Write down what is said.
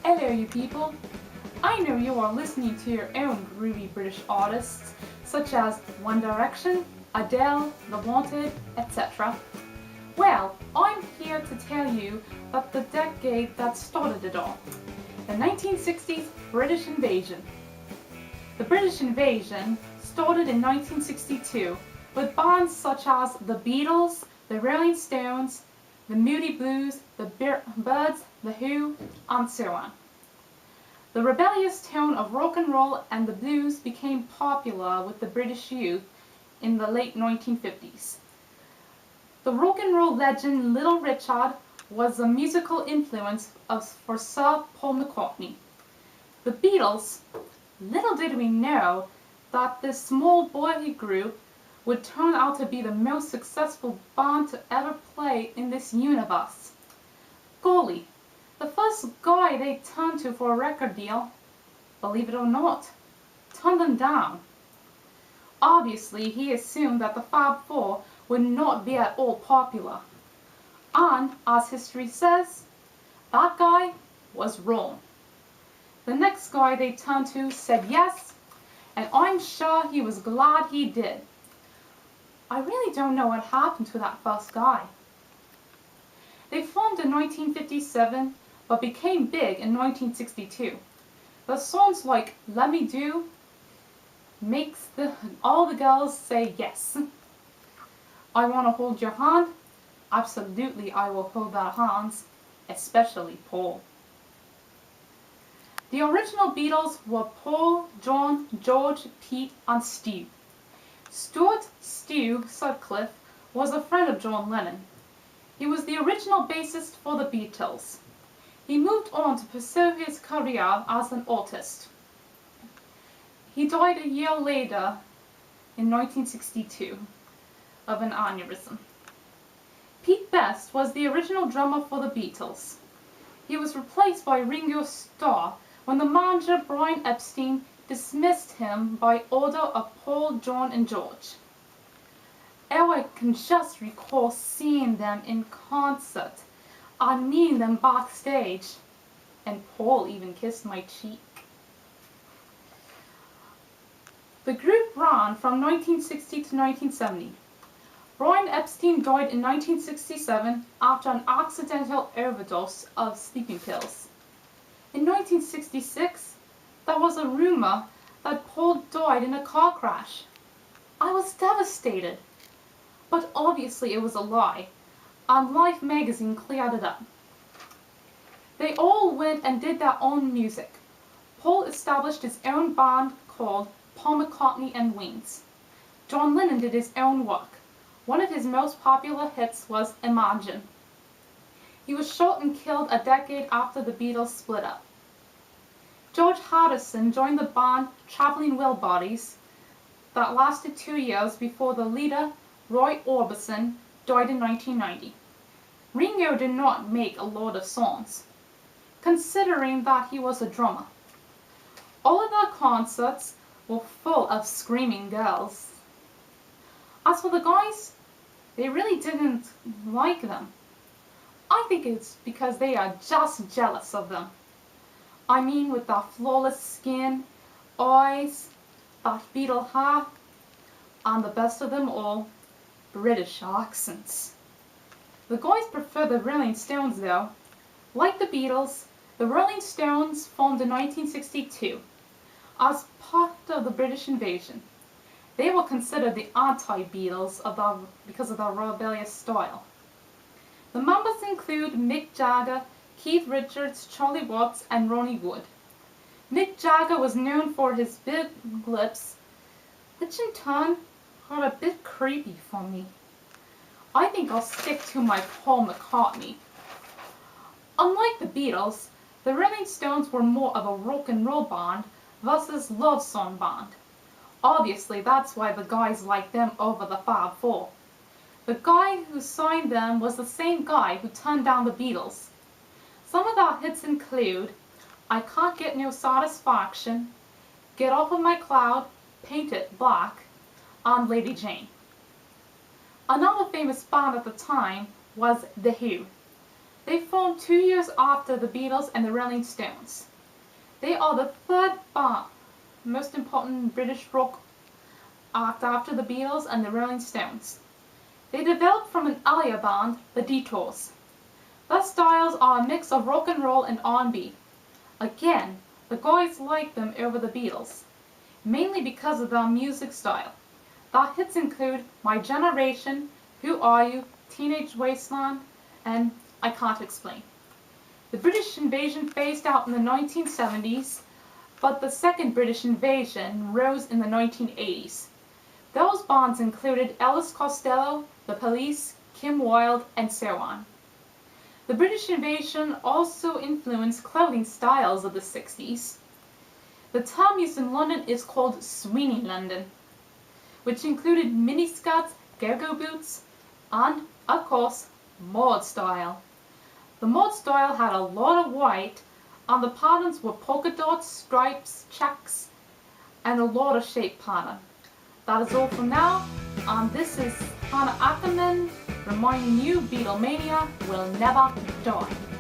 Hello you people! I know you are listening to your own groovy British artists such as One Direction, Adele, The Wanted, etc. Well, I'm here to tell you that the decade that started it all, the 1960s British invasion. The British invasion started in 1962 with bands such as the Beatles, the Rolling Stones, the Moody Blues, the Byrds, the Who, and so on. The rebellious tone of rock and roll and the blues became popular with the British youth in the late 1950s. The rock and roll legend Little Richard was a musical influence for Sir Paul McCartney. The Beatles, little did we know that this small boy group would turn out to be the most successful band to ever play in this universe. Golly, the first guy they turned to for a record deal, believe it or not, turned them down. Obviously, he assumed that the Fab Four would not be at all popular. And, as history says, that guy was wrong. The next guy they turned to said yes, and I'm sure he was glad he did. I really don't know what happened to that first guy. They formed in 1957, but became big in 1962. The songs like Let Me Do makes all the girls say yes. I Want to Hold Your Hand, absolutely I will hold their hands, especially Paul. The original Beatles were Paul, John, George, Pete, and Stu. Stuart "Stu" Sutcliffe was a friend of John Lennon. He was the original bassist for the Beatles. He moved on to pursue his career as an artist. He died a year later in 1962 of an aneurysm. Pete Best was the original drummer for the Beatles. He was replaced by Ringo Starr when the manager Brian Epstein dismissed him by order of Paul, John, and George. Oh, I can just recall seeing them in concert and meeting them backstage, and Paul even kissed my cheek. The group ran from 1960 to 1970. Brian Epstein died in 1967 after an accidental overdose of sleeping pills. In 1966, there was a rumor that Paul died in a car crash. I was devastated, but obviously it was a lie, and Life magazine cleared it up. They all went and did their own music. Paul established his own band called Paul McCartney and Wings. John Lennon did his own work. One of his most popular hits was Imagine. He was shot and killed a decade after the Beatles split up. George Harrison joined the band Traveling Wilburys that lasted 2 years before the leader, Roy Orbison, died in 1990. Ringo did not make a lot of songs, considering that he was a drummer. All of their concerts were full of screaming girls. As for the guys, they really didn't like them. I think it's because they are just jealous of them. I mean, with that flawless skin, eyes, that Beatle hair, and the best of them all, British accents. The guys prefer the Rolling Stones though. Like the Beatles, the Rolling Stones formed in 1962 as part of the British invasion. They were considered the anti-Beatles because of their rebellious style. The members include Mick Jagger, Keith Richards, Charlie Watts, and Ronnie Wood. Mick Jagger was known for his big lips, which in turn are a bit creepy for me. I think I'll stick to my Paul McCartney. Unlike the Beatles, the Rolling Stones were more of a rock and roll band versus love song band. Obviously, that's why the guys liked them over the Fab Four. The guy who signed them was the same guy who turned down the Beatles. Some of their hits include I Can't Get No Satisfaction, Get Off of My Cloud, Paint It Black, and Lady Jane. Another famous band at the time was The Who. They formed 2 years after the Beatles and the Rolling Stones. They are the third most important British rock act after the Beatles and the Rolling Stones. They developed from an earlier band, the Detours. Their styles are a mix of rock and roll and R&B. Again, the guys liked them over the Beatles, mainly because of their music style. Their hits include My Generation, Who Are You, Teenage Wasteland, and I Can't Explain. The British invasion phased out in the 1970s, but the second British invasion rose in the 1980s. Those bands included Elvis Costello, The Police, Kim Wilde, and so on. The British invasion also influenced clothing styles of the 60s. The term used in London is called Sweeney London, which included miniskirts, go-go boots, and, of course, mod style. The mod style had a lot of white, and the patterns were polka dots, stripes, checks, and a lot of shape pattern. That is all for now, and this is Hannah Ackerman reminding you Beatlemania will never die.